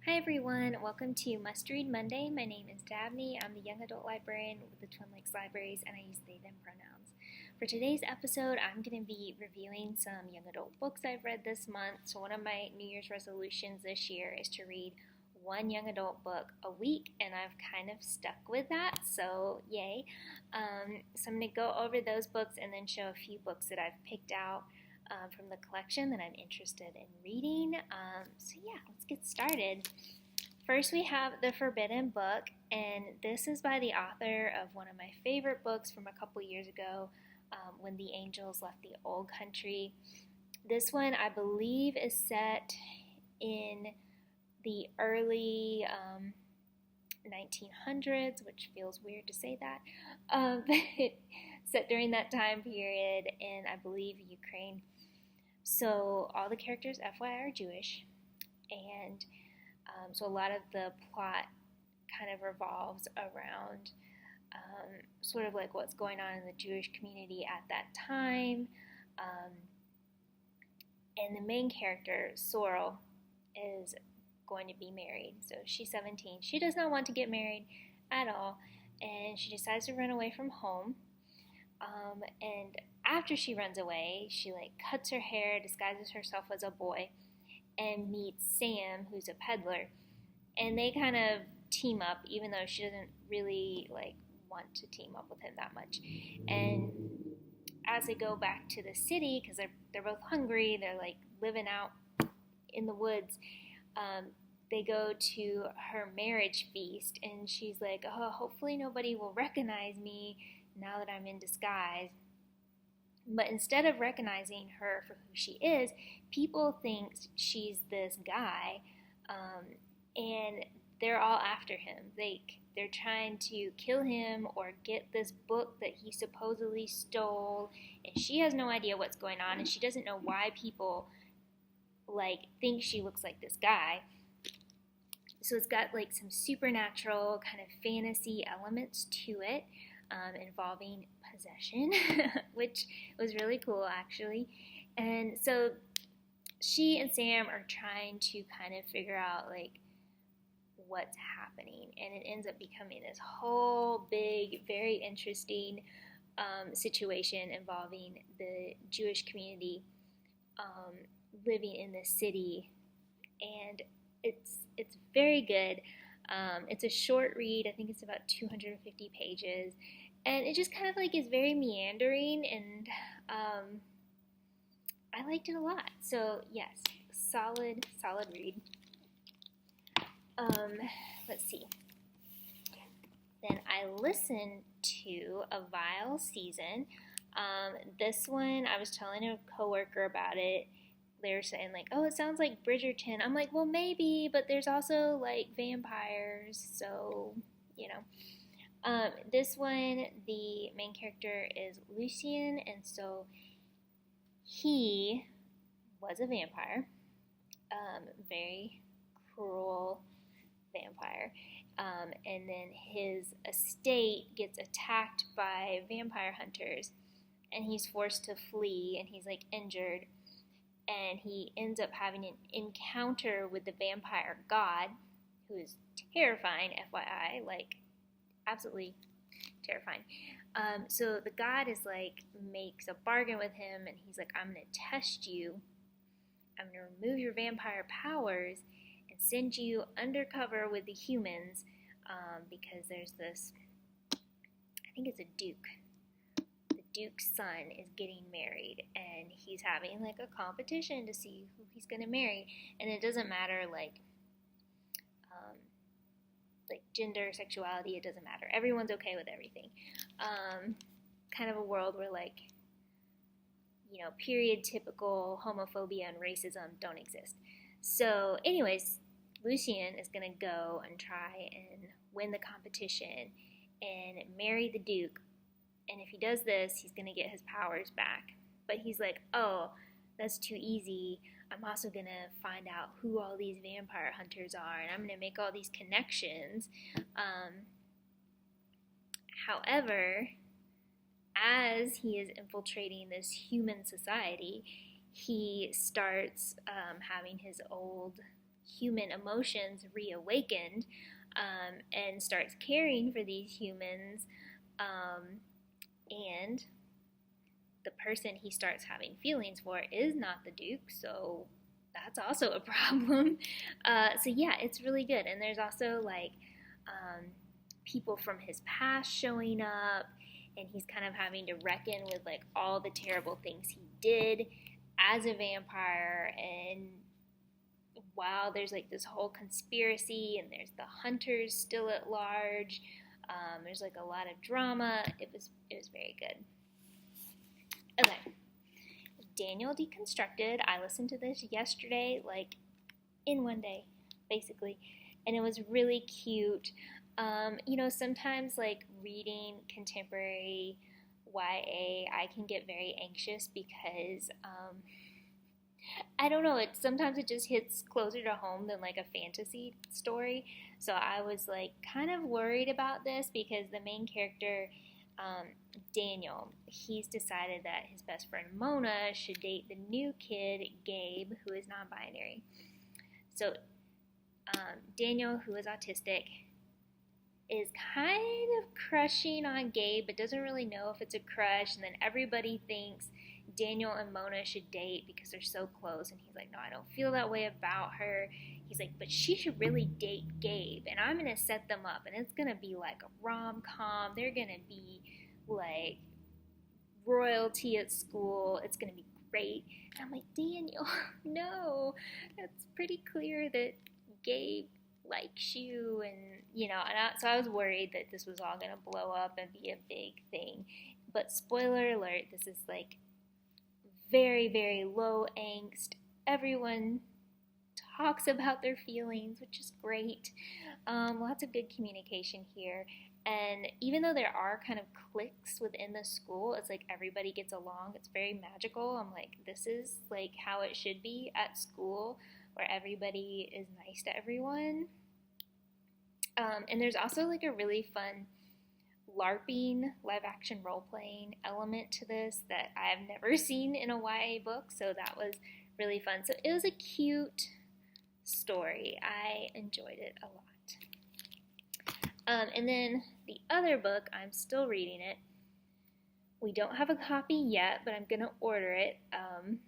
Hi everyone, welcome to Must Read Monday. My name is Dabney. I'm the young adult librarian with the Twin Lakes Libraries, and I use they, them pronouns. For today's episode, I'm going to be reviewing some young adult books I've read this month. So one of my New Year's resolutions this year is to read one young adult book a week, and I've kind of stuck with that, so yay. So I'm going to go over those books and then show a few books that I've picked out from the collection that I'm interested in reading. So yeah, let's get started. First we have The Forbidden Book, and this is by the author of one of my favorite books from a couple years ago, When the Angels Left the Old Country. This one, I believe, is set in the early 1900s, which feels weird to say that, but set during that time period in, I believe, Ukraine. So all the characters, FYI, are Jewish, and so a lot of the plot kind of revolves around sort of like what's going on in the Jewish community at that time. And the main character, Sorrel, is going to be married. So she's 17. She does not want to get married at all, and she decides to run away from home. And after she runs away, she cuts her hair, disguises herself as a boy, and meets Sam, who's a peddler. And they kind of team up, even though she doesn't really want to team up with him that much. And as they go back to the city, because they're both hungry, they're living out in the woods, they go to her marriage feast, and she's like, oh, hopefully nobody will recognize me now that I'm in disguise. But instead of recognizing her for who she is, people think she's this guy, and they're all after him. They're trying to kill him or get this book that he supposedly stole, and she has no idea what's going on, and she doesn't know why people think she looks like this guy. So it's got some supernatural kind of fantasy elements to it, involving possession, which was really cool actually. And so she and Sam are trying to kind of figure out what's happening, and it ends up becoming this whole big, very interesting situation involving the Jewish community living in the city, and it's very good. It's a short read. I think it's about 250 pages, and it just kind of is very meandering, and I liked it a lot. So yes, solid read. Let's see. Then I listened to A Vile Season. This one, I was telling a coworker about it. They were saying oh, it sounds like Bridgerton. I'm like, well, maybe, but there's also vampires, so this one, the main character is Lucien, and so he was a vampire, very cruel vampire, and then his estate gets attacked by vampire hunters, and he's forced to flee, and he's injured. And he ends up having an encounter with the vampire god, who is terrifying, FYI, absolutely terrifying. So the god is makes a bargain with him, and he's like, I'm going to test you. I'm going to remove your vampire powers and send you undercover with the humans, because there's this, I think it's a duke. Duke's son is getting married, and he's having a competition to see who he's going to marry, and it doesn't matter gender, sexuality, it doesn't matter. Everyone's okay with everything. Kind of a world where period typical homophobia and racism don't exist. So anyways, Lucien is going to go and try and win the competition and marry the Duke. And if he does this, he's going to get his powers back. But he's like, oh, that's too easy. I'm also going to find out who all these vampire hunters are, and I'm going to make all these connections. However, as he is infiltrating this human society, he starts having his old human emotions reawakened, and starts caring for these humans, and the person he starts having feelings for is not the Duke, so that's also a problem. So yeah, it's really good. And there's also like people from his past showing up, and he's kind of having to reckon with like all the terrible things he did as a vampire. And wow, there's like this whole conspiracy, and there's the hunters still at large. There's like a lot of drama. It was very good. Okay, Daniel Deconstructed. I listened to this yesterday, like in one day, basically, and it was really cute. Sometimes like reading contemporary YA, I can get very anxious because I don't know, sometimes it just hits closer to home than like a fantasy story. So I was like kind of worried about this because the main character, Daniel, he's decided that his best friend Mona should date the new kid, Gabe, who is non-binary. So Daniel, who is autistic, is kind of crushing on Gabe, but doesn't really know if it's a crush. And then everybody thinks Daniel and Mona should date because they're so close. And he's like, no, I don't feel that way about her. He's like, but she should really date Gabe, and I'm going to set them up, and it's going to be like a rom-com. They're going to be like royalty at school. It's going to be great. And I'm like, Daniel, no, it's pretty clear that Gabe likes you, and so I was worried that this was all going to blow up and be a big thing. But spoiler alert, this is like very, very low angst. Everyone talks about their feelings, which is great. Lots of good communication here. And even though there are kind of cliques within the school, it's like everybody gets along. It's very magical. I'm like, this is like how it should be at school, where everybody is nice to everyone. And there's also like a really fun LARPing, live action role playing element to this that I have never seen in a YA book, so that was really fun. So it was a cute story. I enjoyed it a lot. And then the other book, I'm still reading it. We don't have a copy yet, but I'm gonna order it. I'm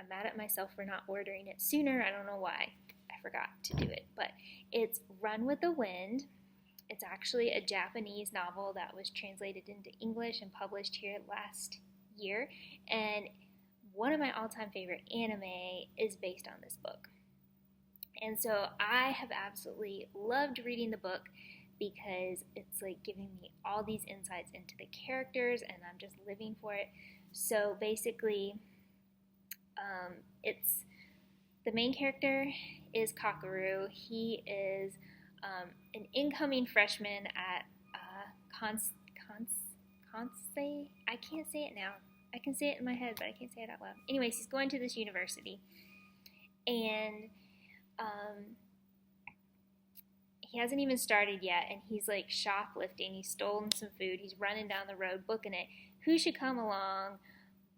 mad at myself for not ordering it sooner. I don't know why. I forgot to do it, but it's Run with the Wind. It's actually a Japanese novel that was translated into English and published here last year, and one of my all-time favorite anime is based on this book. And so I have absolutely loved reading the book because it's like giving me all these insights into the characters, and I'm just living for it. So basically, it's the main character is Kakeru. He is an incoming freshman at Kansei. I can't say it now. I can say it in my head, but I can't say it out loud. Anyways, he's going to this university, and he hasn't even started yet, and he's like shoplifting. He's stolen some food. He's running down the road booking it. Who should come along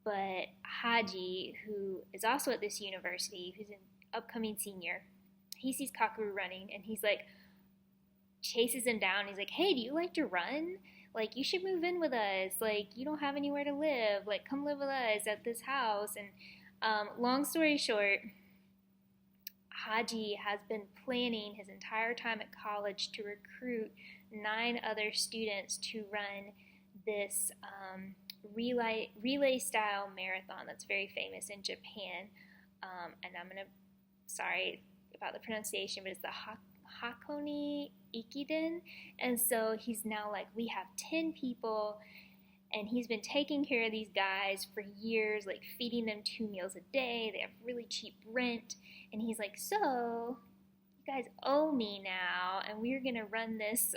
but Haji, who is also at this university, who's an upcoming senior. He sees Kakeru running, and he's like, chases him down. He's like, hey, do you like to run? Like, you should move in with us. Like, you don't have anywhere to live. Like, come live with us at this house. And long story short, Haji has been planning his entire time at college to recruit 9 other students to run this relay style marathon that's very famous in Japan. And sorry about the pronunciation, but it's the Hakone Ikiden. And so he's now like, we have 10 people, and he's been taking care of these guys for years, like feeding them 2 meals a day. They have really cheap rent. And he's like, so you guys owe me now, and we're going to run this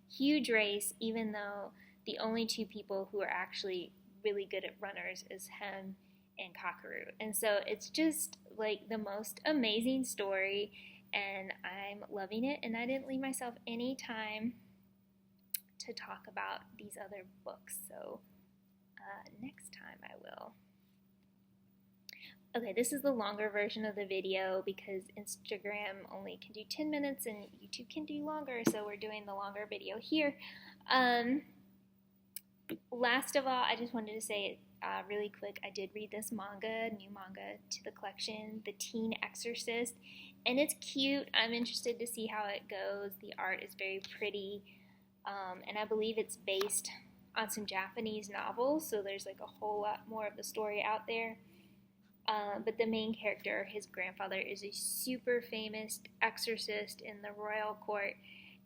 huge race, even though the only 2 people who are actually really good at runners is him and Kakeru. And so it's just like the most amazing story, and I'm loving it, and I didn't leave myself any time to talk about these other books, so next time I will. Okay, this is the longer version of the video because Instagram only can do 10 minutes and YouTube can do longer, so we're doing the longer video here. Last of all, I just wanted to say really quick, I did read this new manga to the collection, The Teen Exorcist, and it's cute. I'm interested to see how it goes. The art is very pretty, and I believe it's based on some Japanese novels, so there's like a whole lot more of the story out there. But the main character, his grandfather, is a super famous exorcist in the royal court,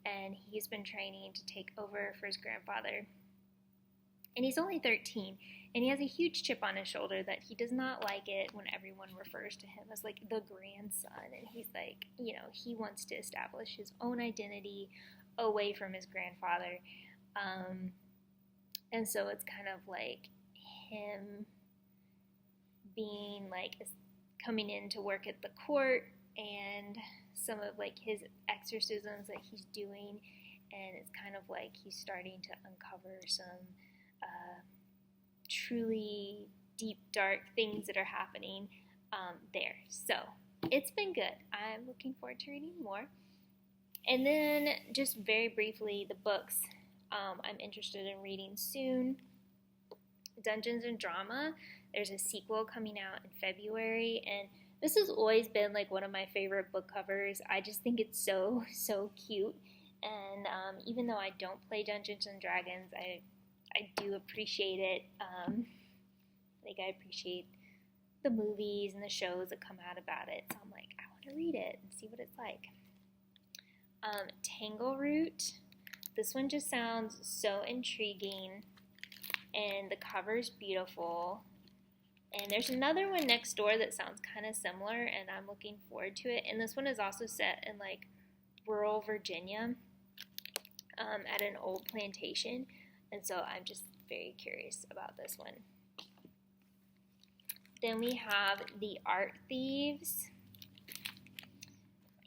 and he's been training to take over for his grandfather. And he's only 13, and he has a huge chip on his shoulder that he does not like it when everyone refers to him as like the grandson. And he's like, he wants to establish his own identity away from his grandfather. And so it's kind of like him being like coming in to work at the court and some of like his exorcisms that he's doing, and it's kind of like he's starting to uncover some truly deep, dark things that are happening there. So it's been good. I'm looking forward to reading more. And then just very briefly, the books I'm interested in reading soon. Dungeons and Drama. There's a sequel coming out in February, and this has always been like one of my favorite book covers. I just think it's so cute, and even though I don't play Dungeons and Dragons, I do appreciate it. Like I appreciate the movies and the shows that come out about it, so I'm like, I want to read it and see what it's like. Tangleroot. This one just sounds so intriguing, and the cover's beautiful. And there's another one next door that sounds kind of similar, and I'm looking forward to it. And this one is also set in like rural Virginia, at an old plantation, and so I'm just very curious about this one. Then we have the Art Thieves,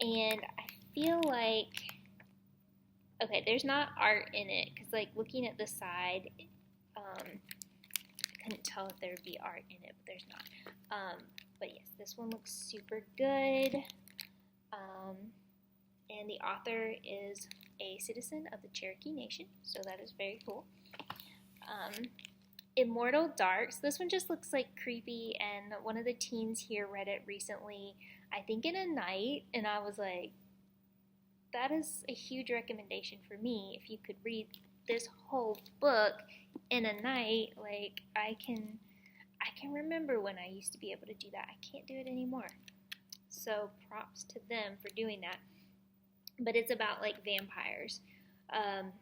and I feel like, okay, there's not art in it because like looking at the side, I couldn't tell if there would be art in it, but there's not. But yes, this one looks super good. And the author is a citizen of the Cherokee Nation, so that is very cool. Immortal Darks. This one just looks like creepy, and one of the teens here read it recently, I think in a night, and I was like, that is a huge recommendation for me. If you could read this whole book in a night, like I can remember when I used to be able to do that. I can't do it anymore. So props to them for doing that. But it's about like vampires. And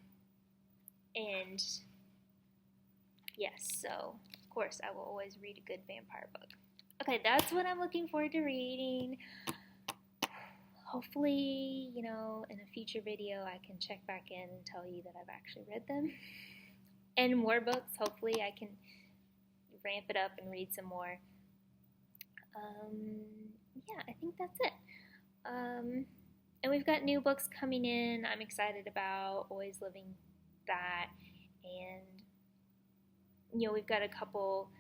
yes, so of course I will always read a good vampire book. Okay, that's what I'm looking forward to reading. Hopefully, in a future video I can check back in and tell you that I've actually read them. And more books, hopefully I can ramp it up and read some more. Yeah, I think that's it. And we've got new books coming in I'm excited about, always living that. And, we've got a couple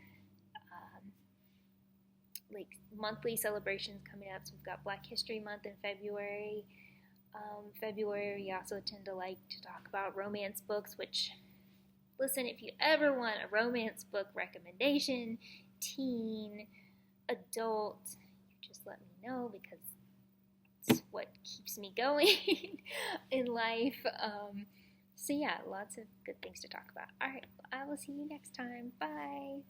like monthly celebrations coming up. So we've got Black History Month in February. February, we also tend to like to talk about romance books, which, listen, if you ever want a romance book recommendation, teen, adult, you just let me know because it's what keeps me going in life. So yeah, lots of good things to talk about. All right, I will see you next time. Bye.